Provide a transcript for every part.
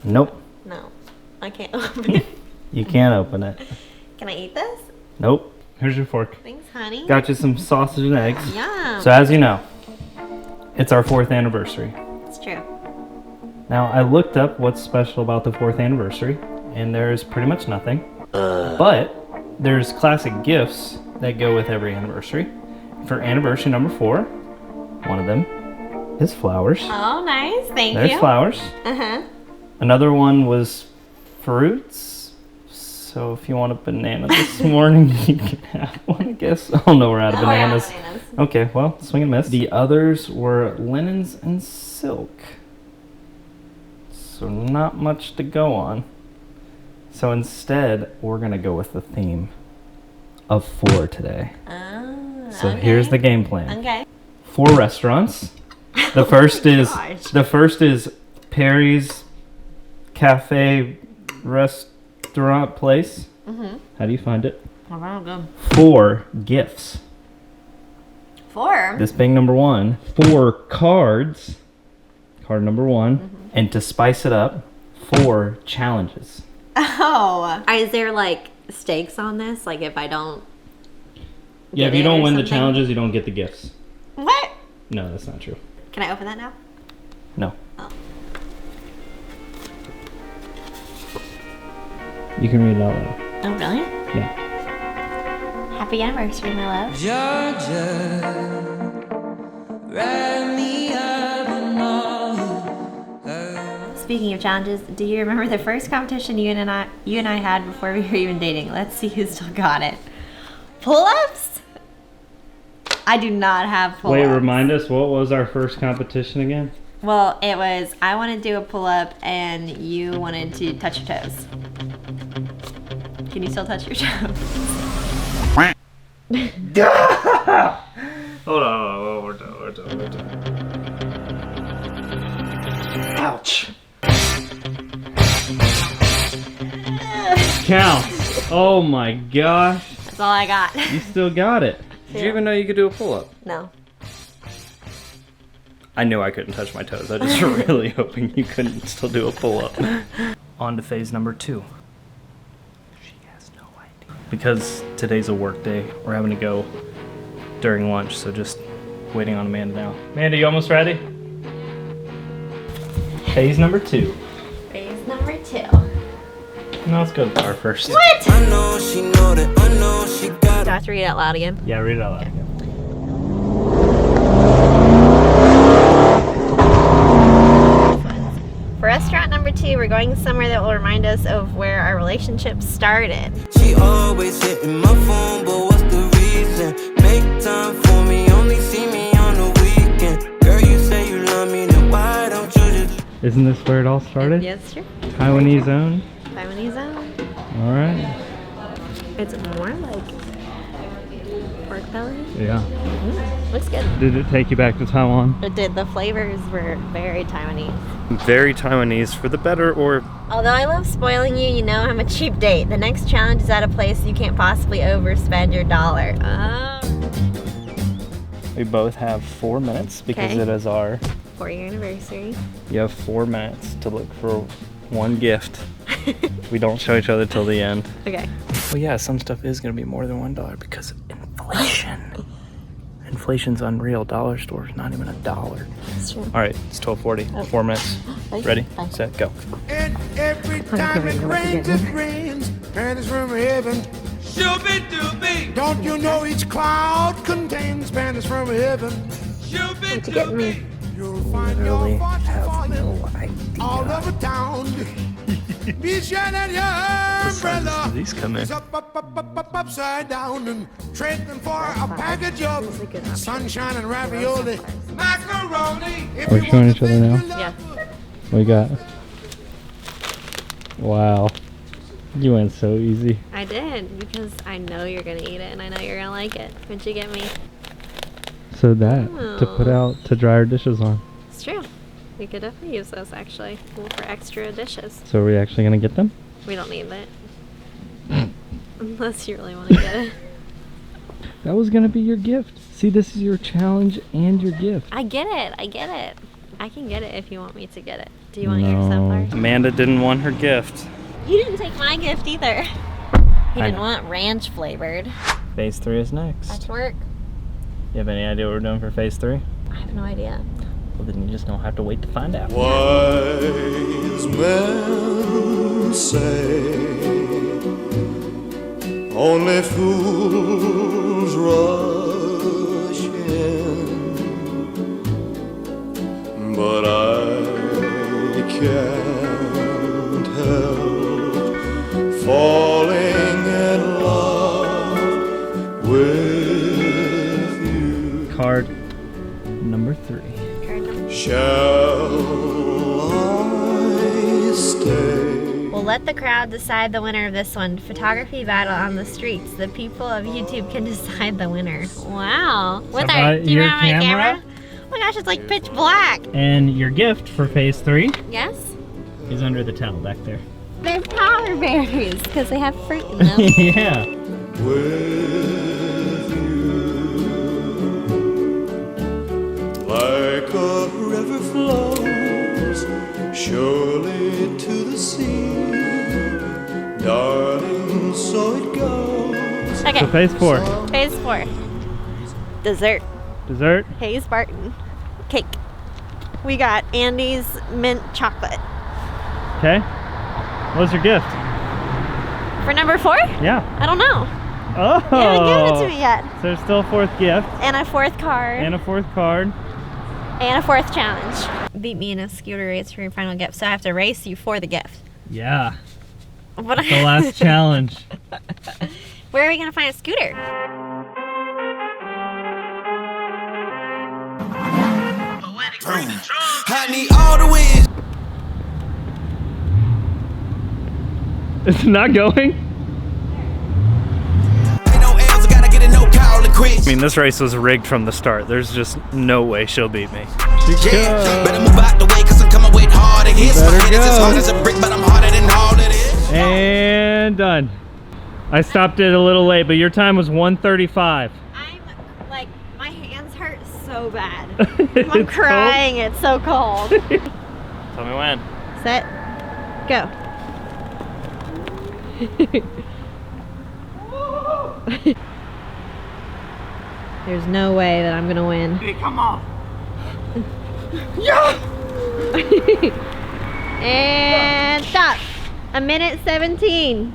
Nope. No, I can't open it. You can't open it. Can I eat this? Nope. Here's your fork. Thanks, honey. Got you some sausage and eggs. Yeah. So as you know, it's our 4th anniversary. It's true. Now, I looked up what's special about the 4th anniversary, and there's pretty much nothing. But there's classic gifts that go with every anniversary. For anniversary number 4, one of them is flowers. Oh, nice. Thank you. There's flowers. Uh-huh. Another one was fruits. So if you want a banana this morning, you can have one, I guess. Oh no, we're out of bananas. We're out of bananas. Okay, well, swing and miss. The others were linens and silk. So not much to go on. So instead, we're going to go with the theme of 4 today. Oh, So okay. here's the game plan. Okay. 4 restaurants. The first is Perry's Cafe Restaurant Place. Mm-hmm. How do you find it? Oh, good. 4 gifts. 4? This being number 1. 4 cards. Card number 1. Mm-hmm. And to spice it up, 4 challenges. Oh. Is there like stakes on this? Like if I don't Yeah, if get you it don't or win the something? challenges, you don't get the gifts. What? No, that's not true. Can I open that now? No. Oh. You can read it out loud. Oh, really? Yeah. Happy anniversary, my love. Georgia, wrap me up in all you. Speaking of challenges, do you remember the first competition you and I had before we were even dating? Let's see who still got it. Pull-ups? I do not have pull-ups. Wait, remind us, what was our first competition again? Well, it was I wanted to do a pull-up and you wanted to touch your toes. Can you still touch your toes? Hold on, we're done. Ouch. Counts. Oh my gosh. That's all I got. You still got it. Did you even know you could do a pull-up? No. I knew I couldn't touch my toes. I was just really hoping you couldn't still do a pull-up. On to phase number 2. She has no idea. Because today's a work day, we're having to go during lunch, so just waiting on Amanda now. Amanda, you almost ready? Phase number 2. Phase number 2. No, let's go to the bar first. What? I know she know that, I know she got Do I have to read it out loud again? Yeah, read it out loud again. For restaurant number 2, we're going somewhere that will remind us of where our relationship started. She always hitting my phone, but what's the reason? Make time for me, only see me on the weekend. Girl, you say you love me, then why don't you just... Isn't this where it all started? Yes, sure. Taiwanese owned? Taiwanese owned. Alright. It's more like pork belly. Yeah. Looks good. Did it take you back to Taiwan? It did. The flavors were very Taiwanese. Very Taiwanese, for the better or... Although I love spoiling you, you know I'm a cheap date. The next challenge is at a place you can't possibly overspend your dollar. We both have 4 minutes because Okay. it is our... 4-year anniversary. You have 4 minutes to look for one gift. We don't show each other till the end. Okay. Well, yeah, some stuff is going to be more than $1 because of inflation. Inflation's unreal. Dollar store's not even $1. That's true. All right, it's 12:40. 4 minutes. Okay. Ready, Bye. set, go. And every time it rains, pennies from heaven. Shooby-dooby, Don't you know each cloud contains pennies from heaven? What'd you get me? You'll find Literally your fortune have falling no idea. all over town. Be sure that your What size umbrella do these come in? is up, upside down and trade them for a package of sunshine and ravioli. macaroni. If We're you showing want each other the now? thing you Yeah. love, What you got? Wow. You went so easy. I did because I know you're gonna eat it and I know you're gonna like it. What'd you get me? So that, to put Oh. out, to dry our dishes on. It's true. We could definitely use those actually for extra dishes. So are we actually going to get them? We don't need that. Unless you really want to get it. That was going to be your gift. See, this is your challenge and your gift. I get it. I get it. I can get it if you want me to get it. Do you want your sunflowers? Amanda didn't want her gift. You didn't take my gift either. He I didn't know. want ranch flavored. Phase 3 is next. Back to work. You have any idea what we're doing for phase 3? I have no idea. Well, then you just don't have to wait to find out. Wise men say only fools rush in, but I can't help falling in love with you. Card number 3. Shall I stay? We'll let the crowd decide the winner of this one. Photography battle on the streets. The people of YouTube can decide the winner. Wow. With So our, about do you your remember my camera? camera? Oh my gosh, it's like pitch black. And your gift for phase 3 Yes? is under the towel back there. They're power berries because they have fruit in them. Yeah. With you, like a river flows surely to the sea, darling, so it goes. Okay. So phase 4. Phase 4. Dessert. Dessert. Hayes Barton. Cake. We got Andy's mint chocolate. Okay. What's your gift? For number 4? Yeah. I don't know. Oh. You haven't given it to me yet. So there's still a 4th gift And a 4th card. and a 4th card. And a 4th challenge. Beat me in a scooter race for your final gift, so I have to race you for the gift. Yeah. But The last challenge. Where are we gonna find a scooter? I need all the wins. It's not going? Ain't no L's, I gotta get a no call and quit. I mean, this race was rigged from the start. There's just no way she'll beat me. Yeah, better move out the way, cause I'm coming with harder hits. My Better head is as go. hard as a brick, but I'm harder than all of this. And done. I stopped it a little late, but your time was 1:35. I'm like, my hands hurt so bad. It's I'm crying, it's so cold. Tell me when. Set, go. There's no way that I'm gonna win. Hey, come on. And stop. 1:17.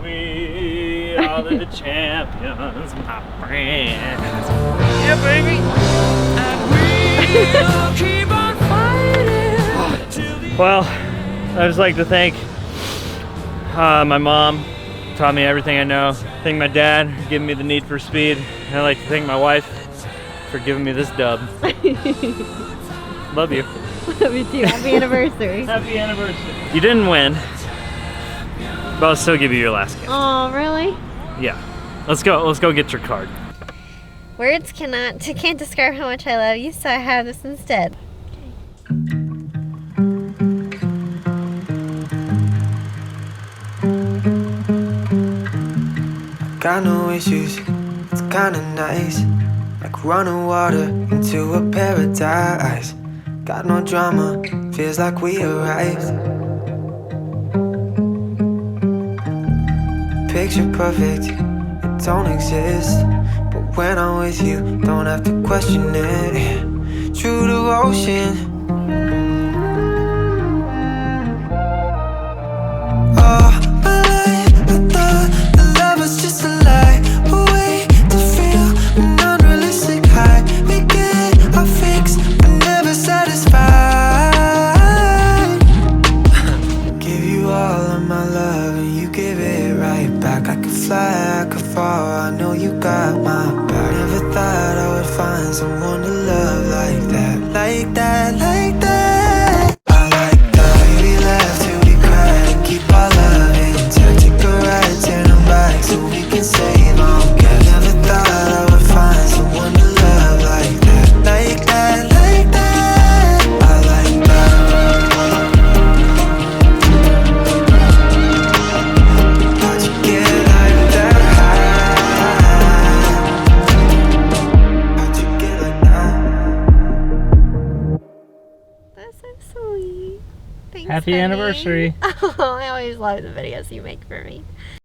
We are the champions, my friends. Yeah, baby. Well, I just like to thank my mom, taught me everything I know. Thank my dad for giving me the Need for Speed. And I'd like to thank my wife for giving me this dub. Love you. Love you too. Happy anniversary. Happy anniversary. You didn't win, but I'll still give you your last gift. Oh, really? Yeah. Let's go get your card. Words can't describe how much I love you, so I have this instead. Got no issues, it's kinda nice. Like running water into a paradise. Got no drama, feels like we arrived. Picture perfect, it don't exist. But when I'm with you, don't have to question it. True devotion. Oh, my life, I thought the love was just a lie. A way to feel an unrealistic high. We get our fix, but never satisfied. Give you all of my love and you give it right back. I could fly, I could fall, I know you got my back. Never thought I would find someone to love like that. Like that, like that. I like that. We laugh till we cry and keep our love intact. Take a ride, turn them back so we can save on gas. Never thought I would find someone to love like that. Like that, like that. I like that. How'd you get like that? How'd you get like that? Thanks, Happy honey. anniversary. Oh, I always love the videos you make for me.